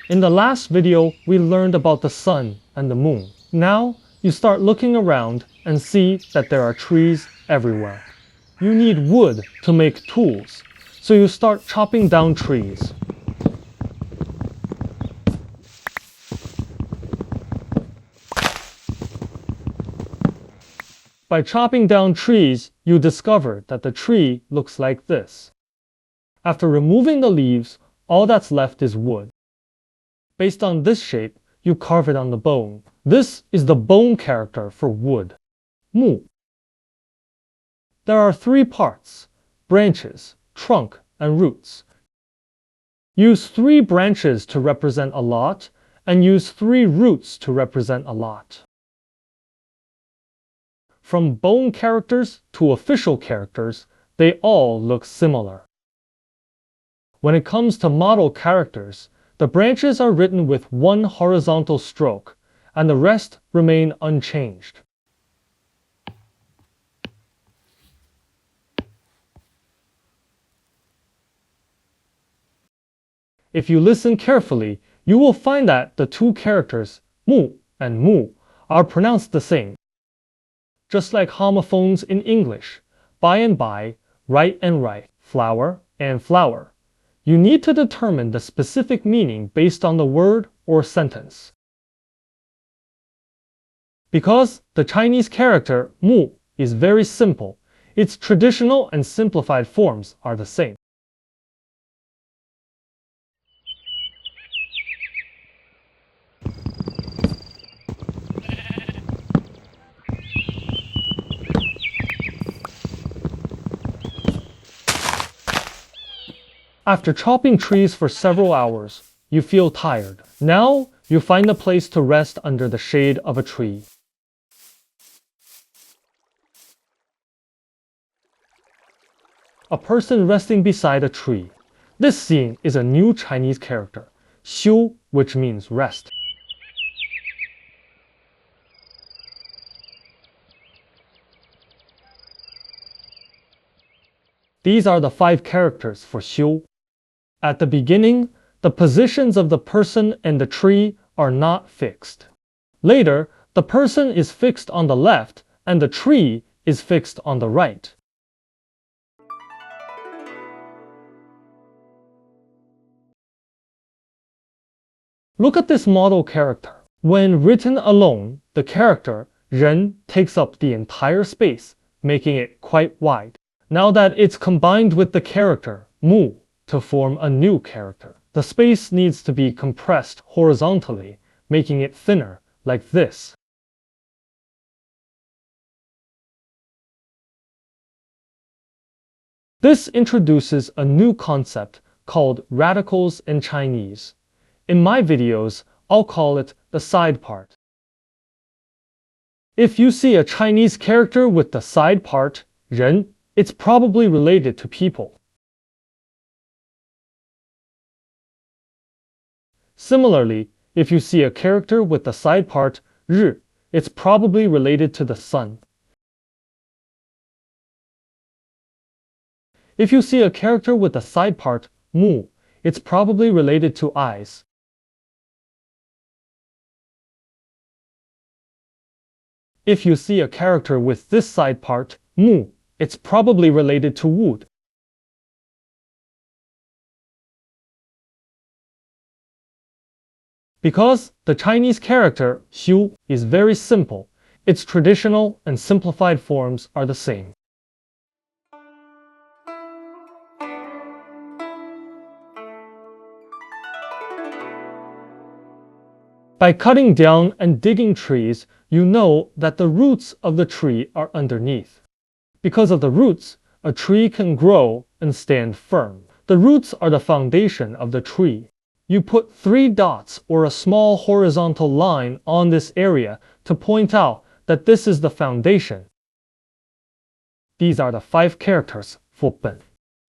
In the last video, we learned about the sun and the moon. Now, you start looking around and see that there are trees everywhere. You need wood to make tools, so you start chopping down trees. By chopping down trees, you discover that the tree looks like this. After removing the leaves, all that's left is wood. Based on this shape, you carve it on the bone. This is the bone character for wood, 木. There are 3 parts: branches, trunk, and roots. Use 3 branches to represent a lot, and use 3 roots to represent a lot. From bone characters to official characters, they all look similar. When it comes to model characters, the branches are written with 1 horizontal stroke, and the rest remain unchanged. If you listen carefully, you will find that the 2 characters, mu and mu, are pronounced the same. Just like homophones in English, by and by, right and right, flower and flower. You need to determine the specific meaning based on the word or sentence. Because the Chinese character mu is very simple, its traditional and simplified forms are the same. After chopping trees for several hours, you feel tired. Now, you find a place to rest under the shade of a tree. A person resting beside a tree. This scene is a new Chinese character, 休, which means rest. These are the 5 characters for 休. At the beginning, the positions of the person and the tree are not fixed. Later, the person is fixed on the left and the tree is fixed on the right. Look at this model character. When written alone, the character 人 takes up the entire space, making it quite wide. Now that it's combined with the character 木 to form a new character, the space needs to be compressed horizontally, making it thinner, like this. This introduces a new concept called radicals in Chinese. In my videos, I'll call it the side part. If you see a Chinese character with the side part, 人, it's probably related to people. Similarly, if you see a character with the side part, 日, it's probably related to the sun. If you see a character with the side part, 目, it's probably related to eyes. If you see a character with this side part, 目, it's probably related to wood. Because the Chinese character 修 is very simple, its traditional and simplified forms are the same. By cutting down and digging trees, you know that the roots of the tree are underneath. Because of the roots, a tree can grow and stand firm. The roots are the foundation of the tree. You put 3 dots or a small horizontal line on this area to point out that this is the foundation. These are the 5 characters for 本.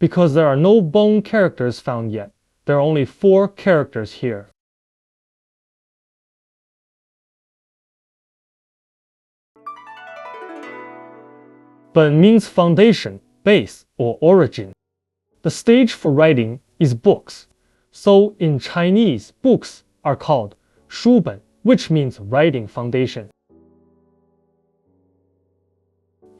Because there are no bone characters found yet, there are only 4 characters here. But means foundation, base, or origin. The stage for writing is books. So in Chinese, books are called 书本, which means writing foundation.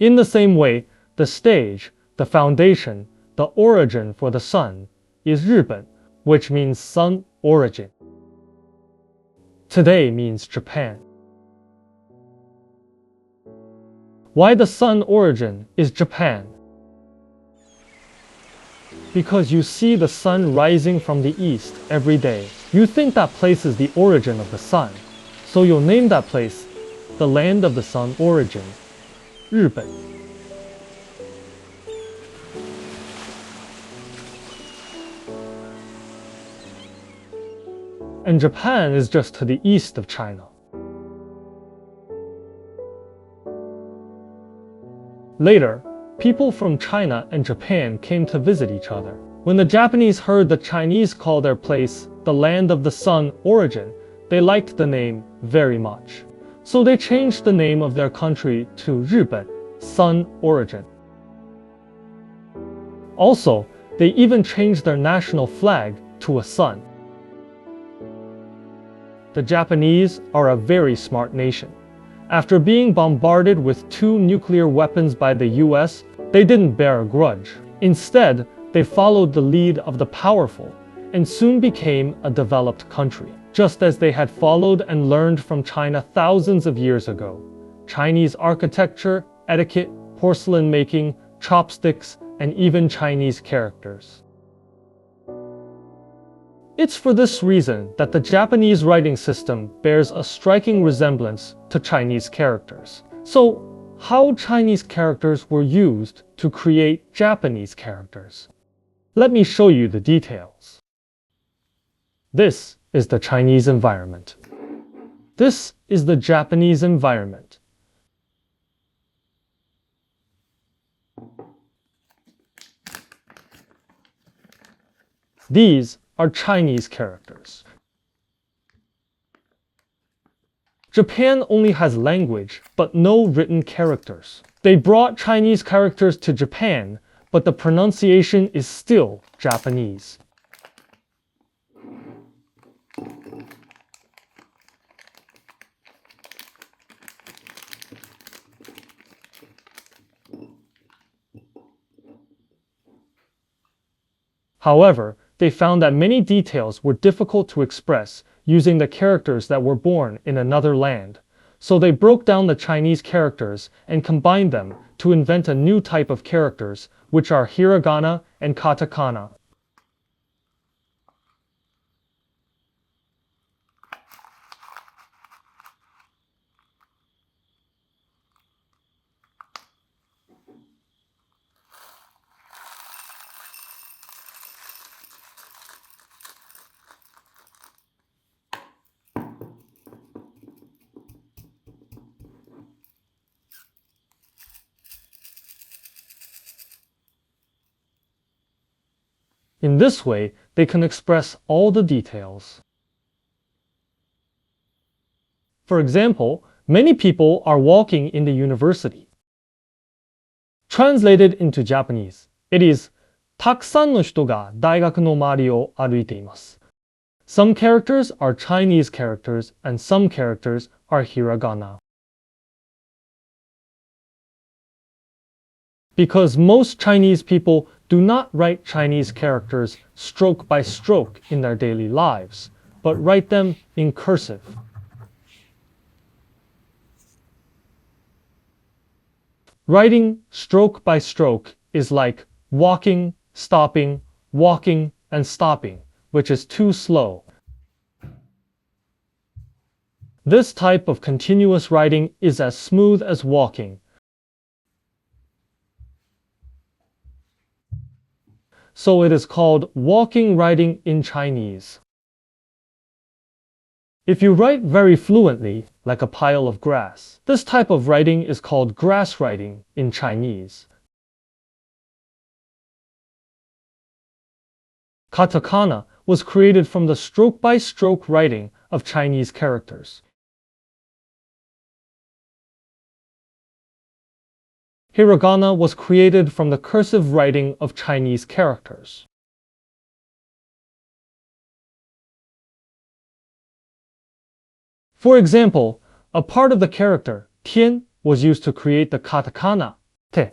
In the same way, the stage, the foundation, the origin for the sun is 日本, which means sun origin. Today means Japan. Why the sun origin is Japan? Because you see the sun rising from the east every day. You think that place is the origin of the sun. So you'll name that place the land of the sun origin, 日本. And Japan is just to the east of China. Later, people from China and Japan came to visit each other. When the Japanese heard the Chinese call their place the land of the sun origin, they liked the name very much. So they changed the name of their country to 日本, sun origin. Also, they even changed their national flag to a sun. The Japanese are a very smart nation. After being bombarded with 2 nuclear weapons by the US, they didn't bear a grudge. Instead, they followed the lead of the powerful and soon became a developed country, just as they had followed and learned from China thousands of years ago. Chinese architecture, etiquette, porcelain making, chopsticks, and even Chinese characters. It's for this reason that the Japanese writing system bears a striking resemblance to Chinese characters. So, how Chinese characters were used to create Japanese characters? Let me show you the details. This is the Chinese environment. This is the Japanese environment. These are Chinese characters. Japan only has language, but no written characters. They brought Chinese characters to Japan, but the pronunciation is still Japanese. However, they found that many details were difficult to express using the characters that were born in another land. So they broke down the Chinese characters and combined them to invent a new type of characters, which are hiragana and katakana. In this way, they can express all the details. For example, many people are walking in the university. Translated into Japanese, it is たくさんの人が大学の周りを歩いています. Some characters are Chinese characters and some characters are hiragana. Because most Chinese people do not write Chinese characters stroke by stroke in their daily lives, but write them in cursive. Writing stroke by stroke is like walking, stopping, walking, and stopping, which is too slow. This type of continuous writing is as smooth as walking. So it is called walking writing in Chinese. If you write very fluently, like a pile of grass, this type of writing is called grass writing in Chinese. Katakana was created from the stroke-by-stroke writing of Chinese characters. Hiragana was created from the cursive writing of Chinese characters. For example, a part of the character 天 was used to create the katakana 手.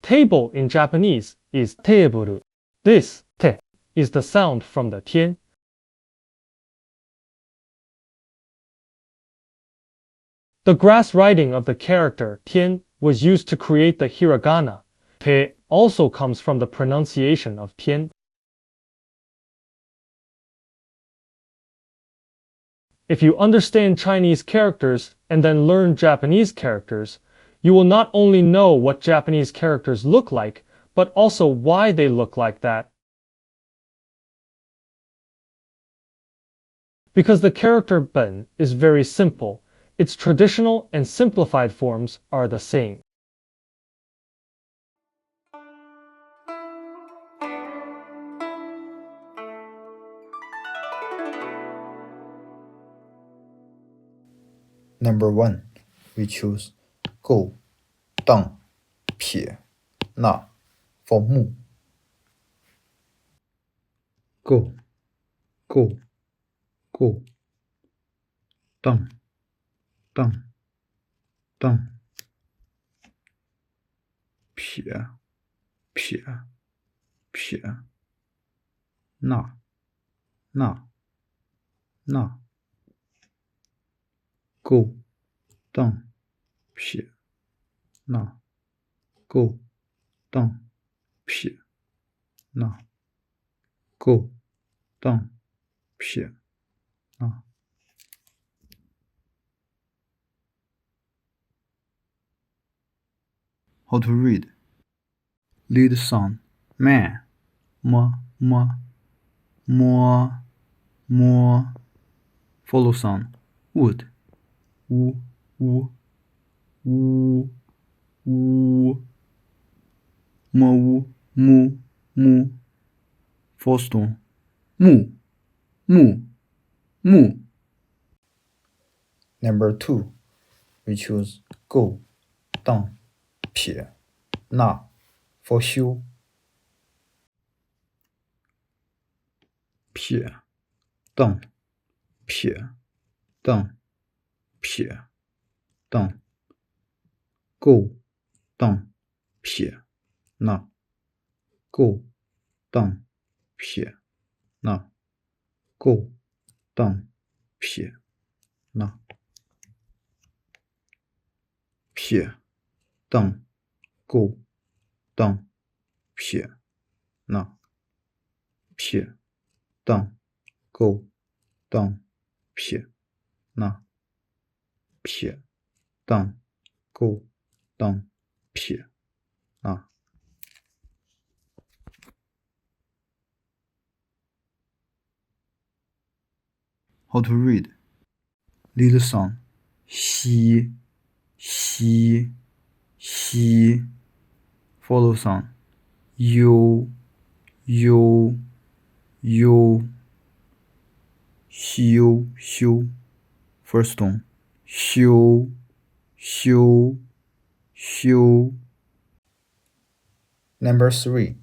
Table in Japanese is テーブル. This 手 is the sound from the 天. The grass writing of the character 天 was used to create the hiragana. Pe also comes from the pronunciation of 天. If you understand Chinese characters and then learn Japanese characters, you will not only know what Japanese characters look like, but also why they look like that. Because the character 本 is very simple, its traditional and simplified forms are the same. Number 1, we choose 够、当、撇、捺 for 木。够、够、够、当、当、当、撇、撇、撇、捺、捺、捺。够、当、撇、捺、够、当、撇、捺、够、当、撇、捺。How to read? Lead sound man, ma, ma, mo, mo. Follow sound wood, wu, wu, wu, wu. Mo, wu, mu, mu. First one mu, mu, mu. Number 2, we choose 够、当、撇、捺 for 修。撇、当、撇、当、撇、当。够、当、撇、捺。够、当、撇、捺。够、当、撇、捺。撇、当、够、当、撇、捺。撇、当、够、当、撇、捺。撇、当、够、当、撇、捺。How to read? Lead sound 西、西、西。Follow sound 悠、悠、悠。修、修。First tone 修、修、修。Number 3,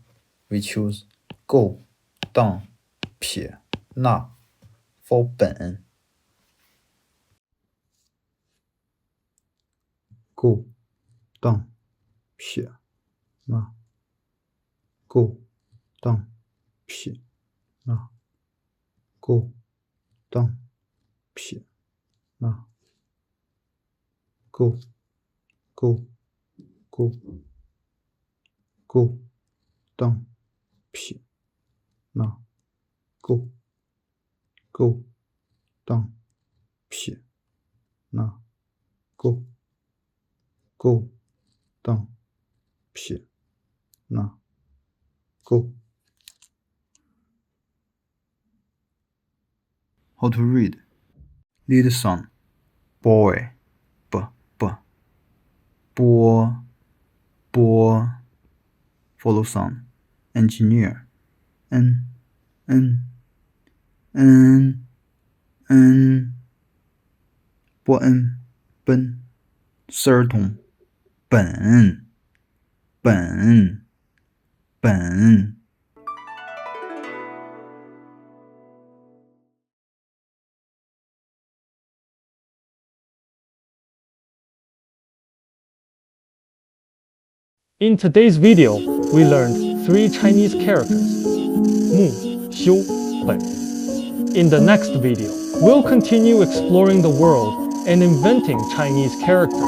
we choose 够、当、撇、捺 for 本。够、当、撇、捺。够、当、撇、捺。够、当、撇、捺。够、够、够、够、当、撇、捺。够、够、当、撇、捺。够、够、当、撇、捺。够。How to read? Lead sound boy, b, b. Bo, bo. Follow sound engineer, n, n, n, n. 波恩奔 third tone 本本本 In today's video, we learned 3 Chinese characters, 木, 修, 本. In the next video, we'll continue exploring the world and inventing Chinese characters.